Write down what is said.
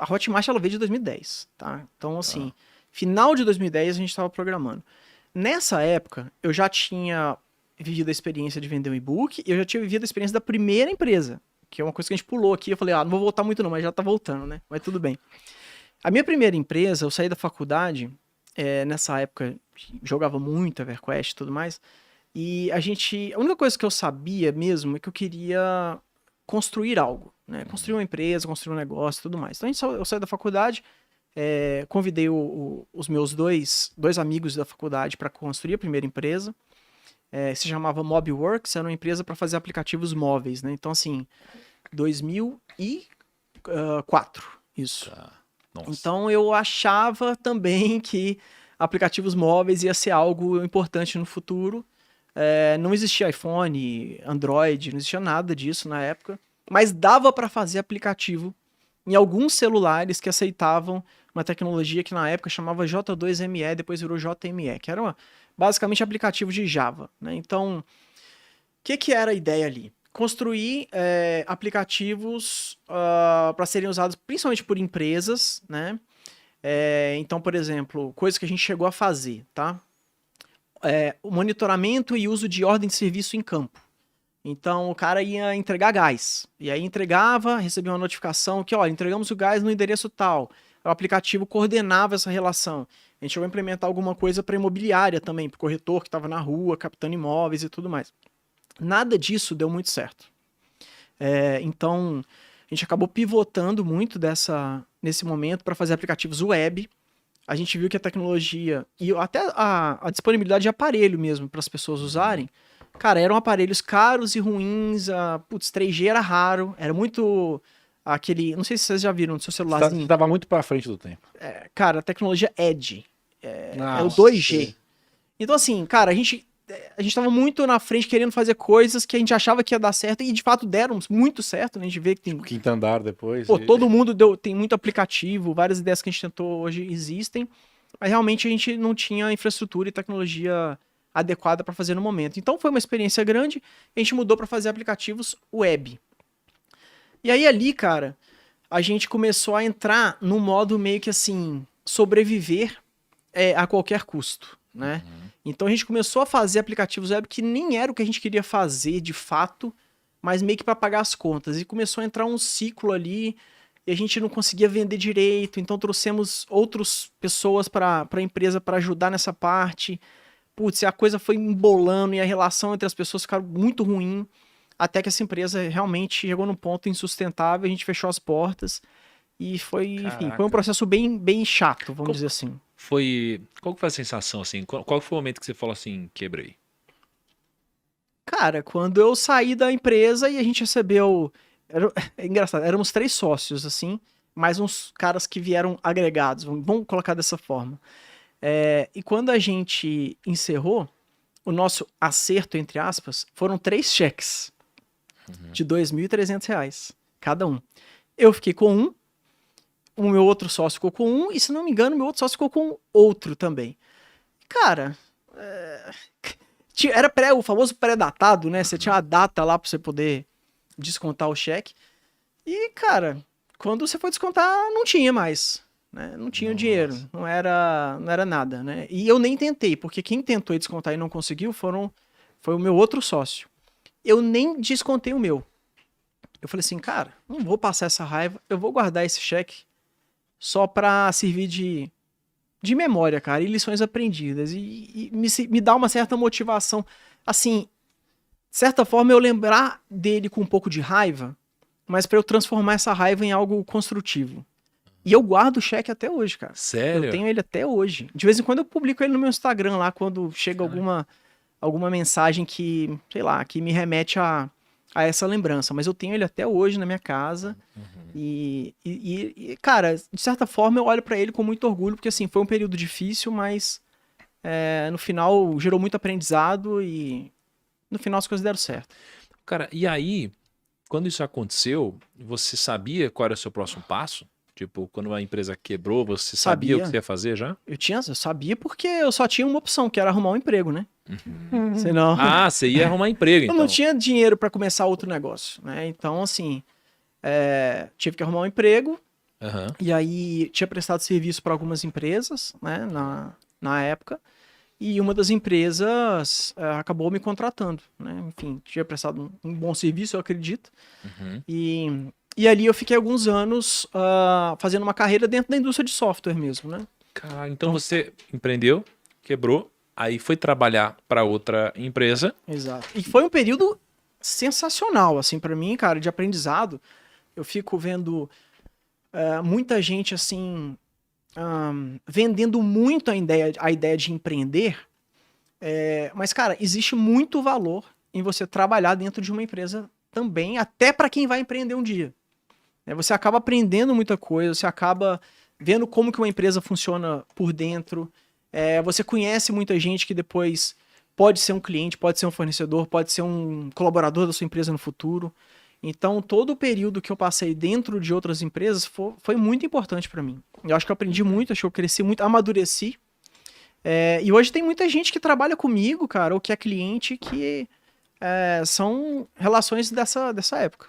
A Hotmart, ela veio de 2010, tá? Então, assim, final de 2010 a gente estava programando. Nessa época, eu já tinha vivido a experiência de vender um e-book e eu já tinha vivido a experiência da primeira empresa, que é uma coisa que a gente pulou aqui. Eu falei, não vou voltar muito não, mas já tá voltando, né? Mas tudo bem. A minha primeira empresa, eu saí da faculdade, nessa época jogava muito EverQuest e tudo mais, e a única coisa que eu sabia mesmo é que eu queria construir algo, né? Construir uma empresa, construir um negócio e tudo mais. Então eu saí da faculdade, convidei os meus dois amigos da faculdade para construir a primeira empresa. Se chamava Mobworks, era uma empresa para fazer aplicativos móveis, né? Então, assim, 2004, isso. Tá. Nossa. Então, eu achava também que aplicativos móveis ia ser algo importante no futuro. Não existia iPhone, Android, não existia nada disso na época, mas dava para fazer aplicativo em alguns celulares que aceitavam uma tecnologia que na época chamava J2ME, depois virou JME, que era basicamente aplicativo de Java, né? Então, o que era a ideia ali? Construir aplicativos para serem usados principalmente por empresas, né? Então, por exemplo, coisas que a gente chegou a fazer, tá? O monitoramento e uso de ordem de serviço em campo. Então, o cara ia entregar gás. E aí entregava, recebia uma notificação que, olha, entregamos o gás no endereço tal. O aplicativo coordenava essa relação. A gente chegou a implementar alguma coisa para imobiliária também, para o corretor que estava na rua, captando imóveis e tudo mais. Nada disso deu muito certo. Então, a gente acabou pivotando muito nesse momento para fazer aplicativos web. A gente viu que a tecnologia e até a disponibilidade de aparelho mesmo para as pessoas usarem, cara, eram aparelhos caros e ruins. 3G era raro, era muito aquele, não sei se vocês já viram no seu celularzinho. Você tava muito para frente do tempo. Cara, a tecnologia Edge, é o 2G. Então assim, cara, a gente tava muito na frente querendo fazer coisas que a gente achava que ia dar certo e de fato deram muito certo, né? A gente vê que tem quinto andar depois. Todo mundo tem muito aplicativo, várias ideias que a gente tentou hoje existem, mas realmente a gente não tinha infraestrutura e tecnologia adequada para fazer no momento. Então foi uma experiência grande, a gente mudou para fazer aplicativos web. E aí ali, cara, a gente começou a entrar num modo meio que assim, sobreviver a qualquer custo, né? Então a gente começou a fazer aplicativos web que nem era o que a gente queria fazer de fato, mas meio que para pagar as contas. E começou a entrar um ciclo ali e a gente não conseguia vender direito, então trouxemos outras pessoas para a empresa para ajudar nessa parte. Putz, a coisa foi embolando e a relação entre as pessoas ficaram muito ruim, até que essa empresa realmente chegou num ponto insustentável, a gente fechou as portas e enfim, foi um processo bem, bem chato, vamos dizer assim. Qual que foi a sensação, assim? Qual foi o momento que você falou assim, quebrei? Cara, quando eu saí da empresa e a gente recebeu... É engraçado, éramos 3 sócios, assim, mais uns caras que vieram agregados, vamos colocar dessa forma. E quando a gente encerrou, o nosso acerto, entre aspas, foram 3 cheques de R$2.300, cada um. Eu fiquei com um, o meu outro sócio ficou com um, e se não me engano, meu outro sócio ficou com outro também. Cara, era o famoso pré-datado, né? Você tinha uma data lá pra você poder descontar o cheque. E, cara, quando você foi descontar, não tinha mais, né? Não tinha o dinheiro, não era nada, né? E eu nem tentei, porque quem tentou descontar e não conseguiu foi o meu outro sócio. Eu nem descontei o meu. Eu falei assim, cara, não vou passar essa raiva, eu vou guardar esse cheque só pra servir de memória, cara, e lições aprendidas, e me dá uma certa motivação, assim, de certa forma eu lembrar dele com um pouco de raiva, mas pra eu transformar essa raiva em algo construtivo. E eu guardo o cheque até hoje, cara. Sério? Eu tenho ele até hoje. De vez em quando eu publico ele no meu Instagram lá, quando chega alguma mensagem que, sei lá, que me remete a essa lembrança, mas eu tenho ele até hoje na minha casa. E, cara, de certa forma eu olho pra ele com muito orgulho, porque assim, foi um período difícil, mas no final gerou muito aprendizado e no final as coisas deram certo. Cara, e aí, quando isso aconteceu, você sabia qual era o seu próximo passo? Tipo, quando a empresa quebrou, você sabia o que você ia fazer já? Eu sabia porque eu só tinha uma opção, que era arrumar um emprego, né? Senão... você ia arrumar emprego, então. Eu não tinha dinheiro pra começar outro negócio, né? Então, assim, tive que arrumar um emprego Aham. E aí tinha prestado serviço para algumas empresas, né, na época. E uma das empresas acabou me contratando, né? Enfim, tinha prestado um bom serviço, eu acredito. Uhum. E ali eu fiquei alguns anos fazendo uma carreira dentro da indústria de software mesmo, né? Caralho, então você empreendeu, quebrou, aí foi trabalhar para outra empresa. Exato. E foi um período sensacional, assim, para mim, cara, de aprendizado. Eu fico vendo muita gente, assim, vendendo muito a ideia de empreender. Mas, cara, existe muito valor em você trabalhar dentro de uma empresa também, até para quem vai empreender um dia. Você acaba aprendendo muita coisa, você acaba vendo como que uma empresa funciona por dentro. Você conhece muita gente que depois pode ser um cliente, pode ser um fornecedor, pode ser um colaborador da sua empresa no futuro. Então, todo o período que eu passei dentro de outras empresas foi muito importante para mim. Eu acho que eu aprendi muito, acho que eu cresci muito, amadureci. E hoje tem muita gente que trabalha comigo, cara, ou que é cliente, que são relações dessa época.